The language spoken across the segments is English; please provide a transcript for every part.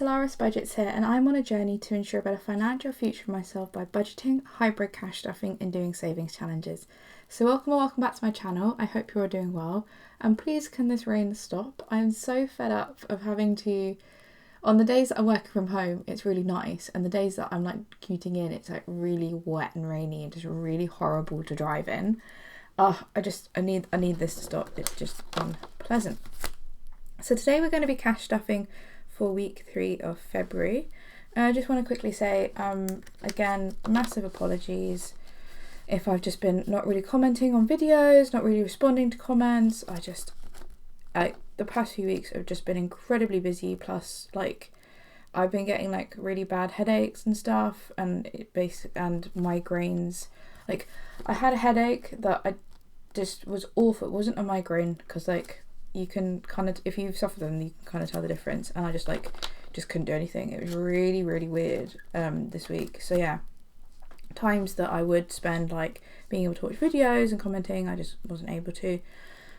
Solaris Budgets here, and I'm on a journey to ensure a better financial future for myself by budgeting, hybrid cash stuffing and doing savings challenges. So welcome back to my channel. I hope you're all doing well, and please can this rain stop? I'm so fed up of having to, on the days that I'm working from home it's really nice, and the days that I'm like commuting in it's like really wet and rainy and just really horrible to drive in. I need this to stop. It's just unpleasant. So today we're going to be cash stuffing for week 3 of February. I just want to quickly say, again, massive apologies if I've just been not really commenting on videos, not really responding to comments. The past few weeks have just been incredibly busy, plus like I've been getting like really bad headaches and stuff, and migraines. Like I had a headache that I just was awful. It wasn't a migraine, because like you can kind of, if you've suffered them, you can kind of tell the difference, and I just couldn't do anything. It was really weird this week. So yeah, times that I would spend like being able to watch videos and commenting, I just wasn't able to.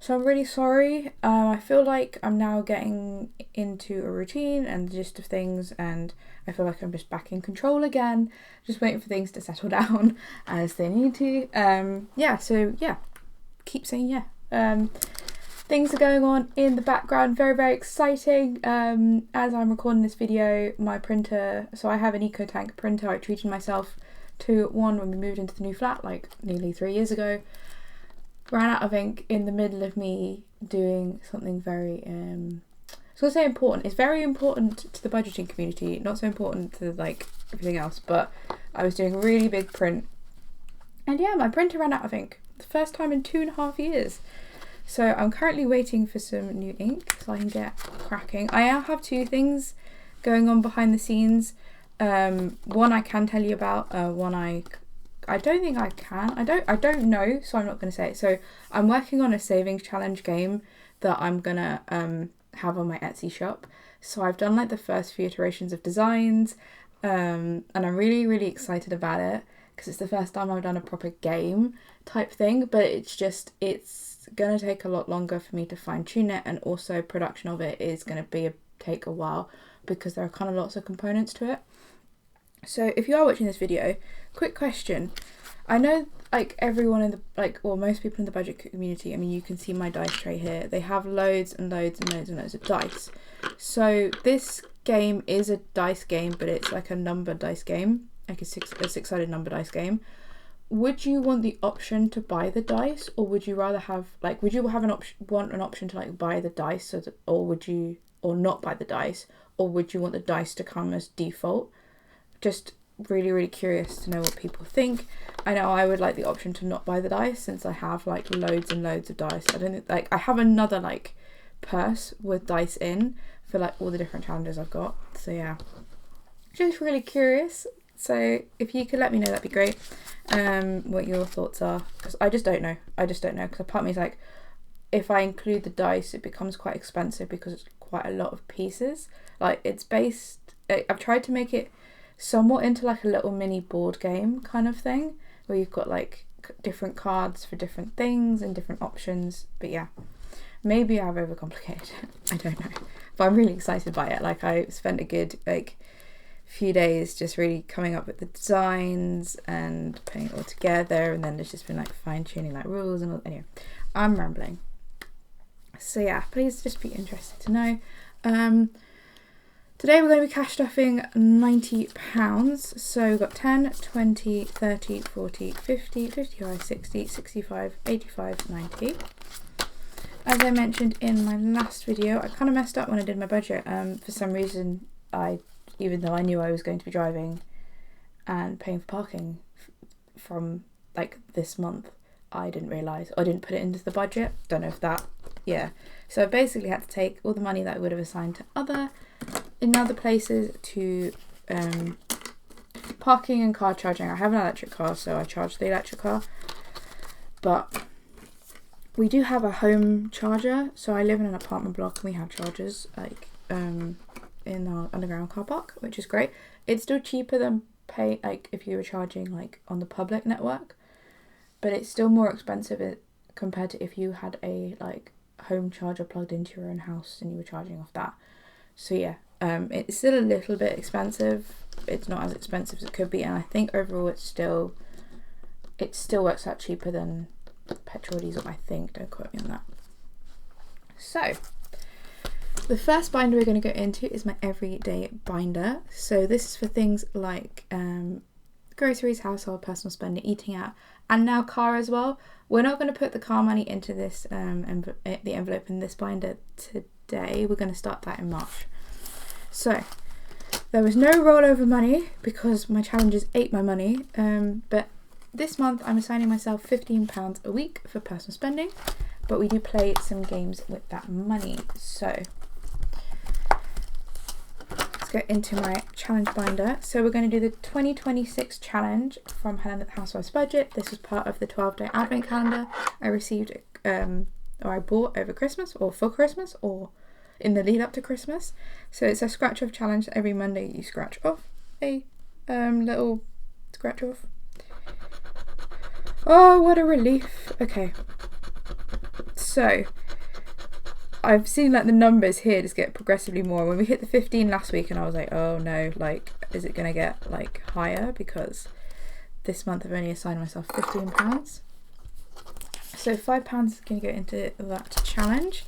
So I'm really sorry. I feel like I'm now getting into a routine and the gist of things, and I feel like I'm just back in control again, just waiting for things to settle down as they need to. Keep saying yeah. Things are going on in the background, very exciting. As I'm recording this video, my printer, so I have an EcoTank printer. I treated myself to one when we moved into the new flat like nearly 3 years ago. Ran out of ink in the middle of me doing something very I was gonna say important. It's very important to the budgeting community, not so important to like everything else, but I was doing a really big print, and yeah, my printer ran out of ink. The first time in 2.5 years. So I'm currently waiting for some new ink so I can get cracking. I now have 2 things going on behind the scenes. One I can tell you about, one I don't think I can. I don't know, so I'm not going to say it. So I'm working on a savings challenge game that I'm going to have on my Etsy shop. So I've done like the first few iterations of designs, and I'm really excited about it, because it's the first time I've done a proper game type thing, but it's going to take a lot longer for me to fine tune it, and also production of it is going to take a while, because there are kind of lots of components to it. So if you are watching this video, quick question. I know like everyone in the most people in the budget community, I mean, you can see my dice tray here, they have loads of dice. So this game is a dice game, but it's like a number dice game, like a six-sided number dice game. Would you want the option to buy the dice, or would you rather have want an option to like buy the dice, or not buy the dice, or would you want the dice to come as default? Just really curious to know what people think. I know I would like the option to not buy the dice, since I have like loads and loads of dice. I don't think, like, I have another like purse with dice in for like all the different challenges I've got. So yeah, just really curious. So if you could let me know, that'd be great. What your thoughts are, because I just don't know. Because a part of me is like, if I include the dice, it becomes quite expensive because it's quite a lot of pieces. Like I've tried to make it somewhat into like a little mini board game kind of thing, where you've got like different cards for different things and different options. But yeah, maybe I've overcomplicated it. I don't know, but I'm really excited by it. Like I spent a good few days just really coming up with the designs and putting it all together, and then there's just been like fine-tuning like rules and all. Anyway, I'm rambling. So yeah, please just be interested to know. Today we're going to be cash stuffing £90. So we've got 10, 20, 30, 40, 50, 55, 60, 65, 85, 90. As I mentioned in my last video, I kind of messed up when I did my budget. For some reason, even though I knew I was going to be driving and paying for parking from like this month, I didn't realise, I didn't put it into the budget. Don't know if that, yeah. So I basically had to take all the money that I would have assigned to other places to parking and car charging. I have an electric car, so I charge the electric car. But we do have a home charger, so I live in an apartment block and we have chargers like in our underground car park, which is great. It's still cheaper than pay like if you were charging like on the public network, but it's still more expensive compared to if you had a like home charger plugged into your own house and you were charging off that. So yeah, It's still a little bit expensive. It's not as expensive as it could be, and I think overall it still works out cheaper than petrol or diesel, I think. Don't quote me on that. So the first binder we're going to go into is my everyday binder. So this is for things like groceries, household, personal spending, eating out, and now car as well. We're not going to put the car money into this the envelope in this binder today. We're going to start that in March. So there was no rollover money because my challenges ate my money, but this month I'm assigning myself £15 a week for personal spending, but we do play some games with that money. So let's go into my challenge binder. So we're going to do the 2026 challenge from Helen at the Housewives Budget. This was part of the 12-day advent calendar I received, or I bought over Christmas, or for Christmas, or in the lead up to Christmas. So it's a scratch off challenge. Every Monday you scratch off a little scratch off. Oh, what a relief. Okay, so I've seen like the numbers here just get progressively more. When we hit the 15 last week, and I was like, oh no, like, is it gonna get like higher? Because this month I've only assigned myself £15. So £5 is gonna go into that challenge,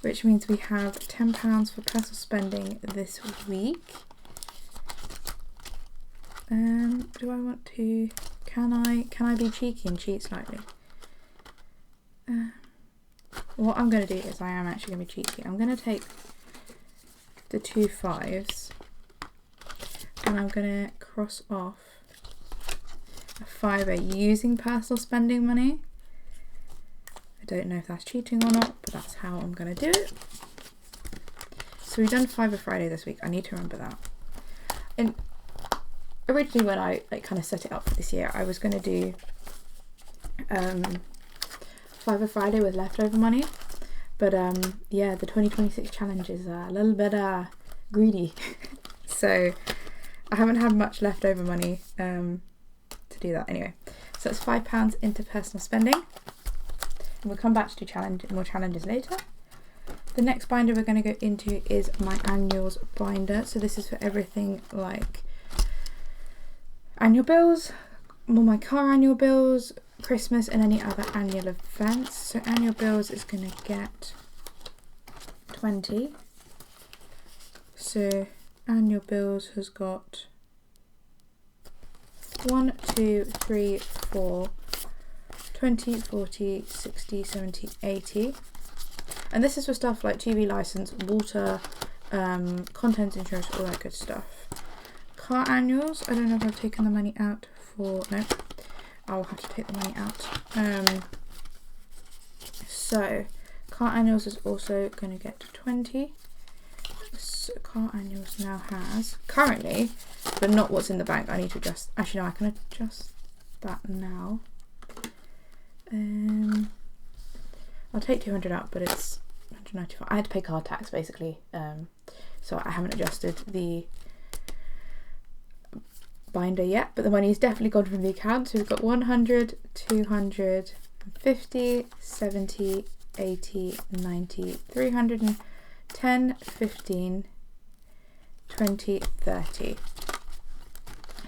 which means we have £10 for personal spending this week. Do I want to, can I be cheeky and cheat slightly? What I'm going to do is I am actually going to be cheeky. I'm going to take the 2 5s and I'm going to cross off a fiver using personal spending money. I don't know if that's cheating or not, but that's how I'm going to do it. So we've done Fiver Friday this week. I need to remember that. And originally when I like kind of set it up for this year, I was going to do Fiver Friday with leftover money. But yeah, the 2026 challenge is a little bit greedy. So I haven't had much leftover money to do that anyway. So it's £5 into personal spending. And we'll come back to do more challenges later. The next binder we're going to go into is my annuals binder. So this is for everything like annual bills, all my car annual bills, Christmas, and any other annual events. So annual bills is going to get 20. So annual bills has got 1, 2, 3, 4, 20, 40, 60, 70, 80. And this is for stuff like TV license, water, contents insurance, all that good stuff. Car annuals, I don't know if I've taken the money out for, no, I'll have to take the money out. So car annuals is also going to get 20. So car annuals now has, currently, but not what's in the bank, I need to adjust, actually no, I can adjust that now. I'll take 200 out, but it's 195. I had to pay car tax basically, so I haven't adjusted the binder yet, but the money is definitely gone from the account. So we've got 100, 200, 50, 70, 80, 90, 310, 15, 20, 30.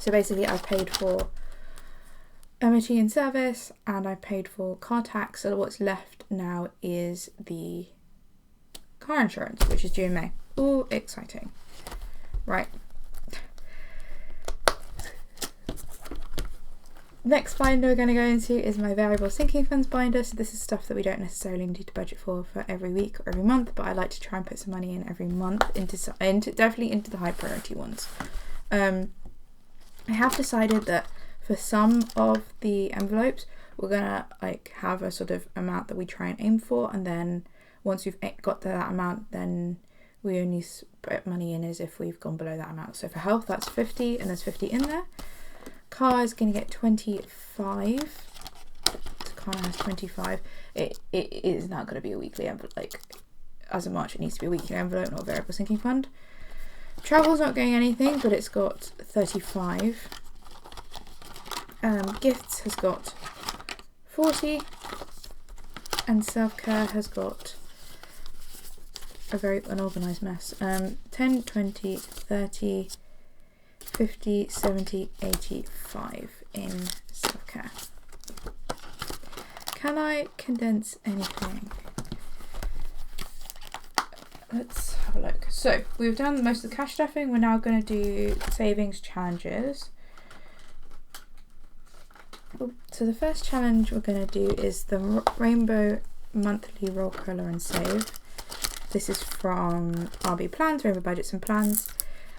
So basically I've paid for MOT and service, and I paid for car tax, so what's left now is the car insurance, which is due in May. Ooh, exciting. Right. Next binder we're going to go into is my variable sinking funds binder. So this is stuff that we don't necessarily need to budget for every week or every month, but I like to try and put some money in every month definitely into the high priority ones. I have decided that for some of the envelopes, we're gonna like have a sort of amount that we try and aim for, and then once we've got to that amount, then we only put money in as if we've gone below that amount. So for health, that's 50, and there's 50 in there. Car is going to get 25. The car has 25. It is not going to be a weekly envelope. Like as of March, it needs to be a weekly envelope, not a variable sinking fund. Travel's not getting anything, but it's got 35. Gifts has got 40, and self-care has got a very unorganised mess. 10, 20, 30, 50, 70, 85 in self-care. Can I condense anything? Let's have a look. So we've done most of the cash stuffing. We're now going to do savings challenges. So the first challenge we're going to do is the Rainbow Monthly Roll Colour and Save. This is from RB Plans, Rainbow Budgets and Plans.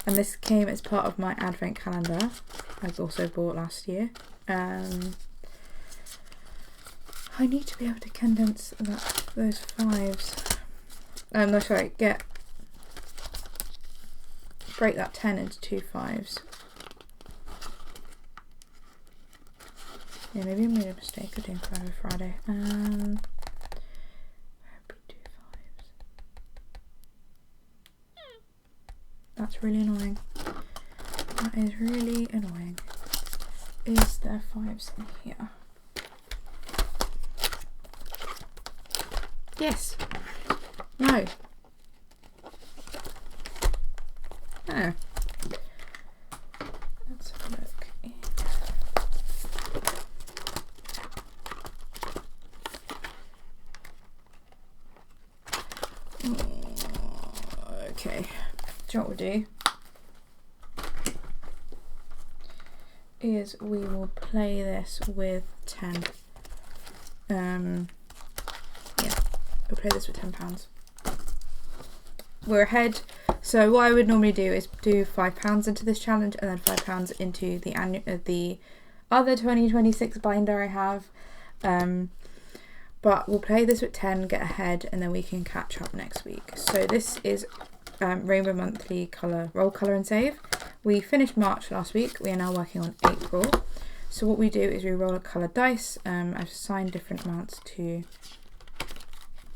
And this came as part of my advent calendar I've also bought last year. I need to be able to condense those fives. No, sorry, break that 10 into 2 5s. Yeah, maybe I made a mistake of doing Friday. That's really annoying. That is really annoying. Is there 5s in here? Yes. No. No. Let's have a look. Okay. Do you know what we'll do? Is we will play this with 10. Yeah, we'll play this with £10. We're ahead. So what I would normally do is do £5 into this challenge and then £5 into the other 2026 binder I have. But we'll play this with 10, get ahead, and then we can catch up next week. So this is Rainbow Monthly Roll Colour and Save. We finished March last week. We are now working on April. So what we do is we roll a colour dice. I've assigned different amounts to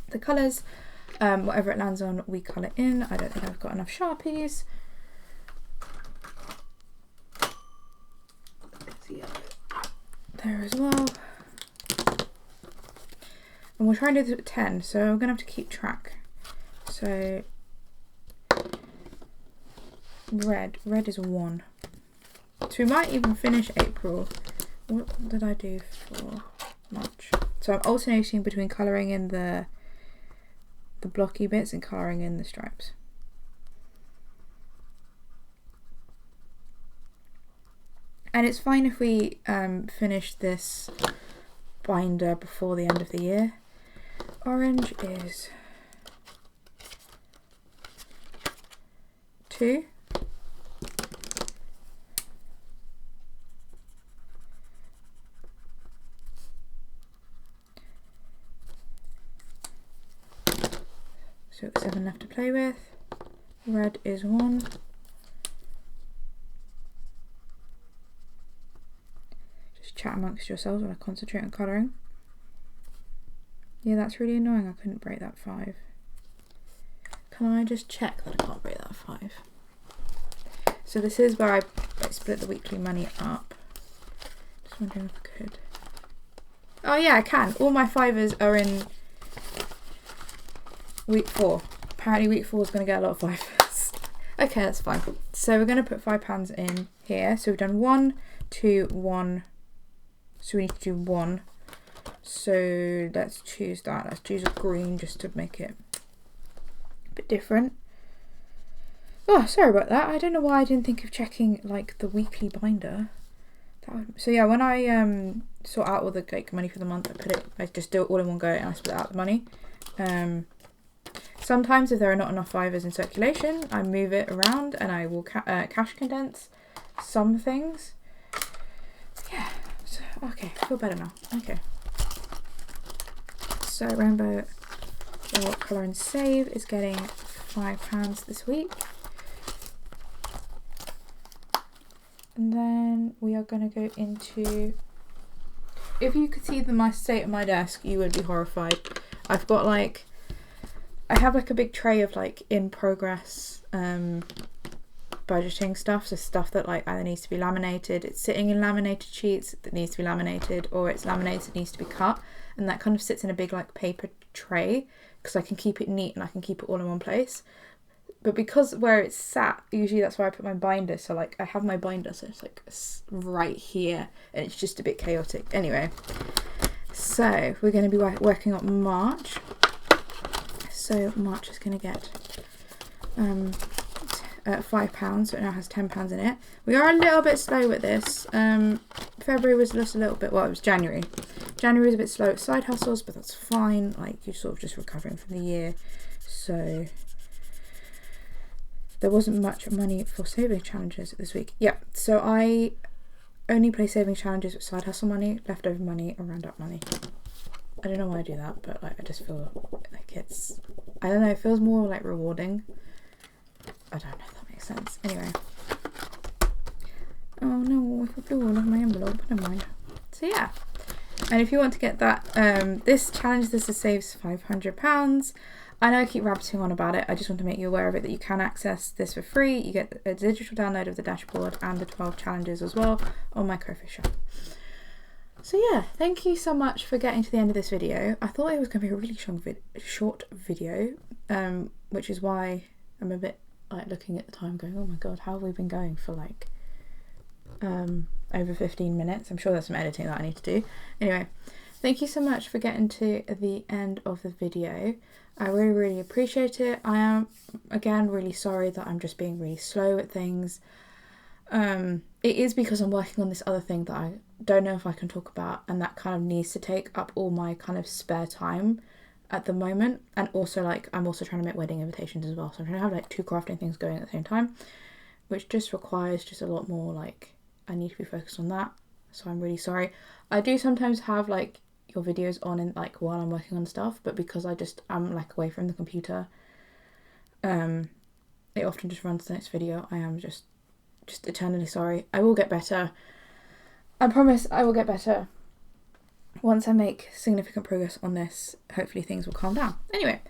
the colours. Whatever it lands on, we colour in. I don't think I've got enough Sharpies. There as well. And we'll try and do this with 10, so I'm going to have to keep track. So red is 1. So we might even finish April. What did I do for March? So I'm alternating between colouring in the blocky bits and colouring in the stripes. And it's fine if we finish this binder before the end of the year. Orange is 2. So 7 left to play with. Red is 1. Just chat amongst yourselves while I concentrate on colouring. Yeah, that's really annoying. I couldn't break that 5. Can I just check that I can't break that 5? So this is where I split the weekly money up. Just wondering if I could. Oh yeah, I can. All my 5s are in week 4. Apparently week 4 is going to get a lot of 5s. Okay, that's fine. So we're going to put £5 in here. So we've done 1, 2, 1. So we need to do 1. So let's choose that. Let's choose a green just to make it a bit different. Oh, sorry about that. I don't know why I didn't think of checking like the weekly binder. So yeah, when I sort out all the like money for the month, I just do it all in one go and I split out the money. Sometimes if there are not enough 5s in circulation, I move it around and I will cash condense some things. Yeah, so, okay, I feel better now. Okay. So Rainbow Roll Colour and Save is getting £5 this week. And then we are going to go into, if you could see my state of my desk, you would be horrified. I've got like, I have like a big tray of like in progress budgeting stuff. So stuff that like either needs to be laminated, it's sitting in laminated sheets that needs to be laminated, or it's laminated, needs to be cut. And that kind of sits in a big like paper tray. because I can keep it neat and I can keep it all in one place. But because where it's sat, usually that's where I put my binder. So like I have my binder, so it's like right here, and it's just a bit chaotic. Anyway, so we're going to be working on March. So March is going to get £5, so it now has £10 in it. We are a little bit slow with this. February was just a little bit, well, it was January. January was a bit slow at side hustles, but that's fine. Like, you're sort of just recovering from the year. So there wasn't much money for saving challenges this week. Yeah, so I only play saving challenges with side hustle money, leftover money, or round up money. I don't know why I do that, but like I just feel like it's, I don't know, it feels more like rewarding. I don't know if that makes sense. Anyway. Oh no, I flew all over my envelope. Never mind. So yeah. And if you want to get that, this challenge, this saves £500. I know I keep rabbiting on about it. I just want to make you aware of it, that you can access this for free. You get a digital download of the dashboard and the 12 challenges as well on my Ko-fi shop. So yeah, thank you so much for getting to the end of this video. I thought it was going to be a really short video, which is why I'm a bit like looking at the time going, oh my god, how have we been going for like over 15 minutes? I'm sure there's some editing that I need to do. Anyway, thank you so much for getting to the end of the video. I really appreciate it. I am again really sorry that I'm just being really slow at things. It is because I'm working on this other thing that I don't know if I can talk about, and that kind of needs to take up all my kind of spare time at the moment. And also like I'm also trying to make wedding invitations as well, so I'm trying to have like 2 crafting things going at the same time, which just requires just a lot more, like I need to be focused on that. So I'm really sorry. I do sometimes have like your videos on in like while I'm working on stuff, but because I'm like away from the computer, it often just runs the next video. I am just eternally sorry. I will get better. I promise I will get better. Once I make significant progress on this, hopefully things will calm down. Anyway,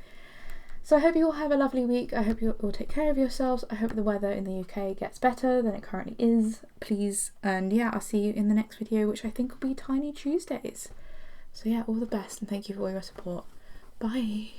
so I hope you all have a lovely week. I hope you all take care of yourselves. I hope the weather in the UK gets better than it currently is, please. And yeah, I'll see you in the next video, which I think will be Tiny Tuesdays. So yeah, all the best, and thank you for all your support. Bye.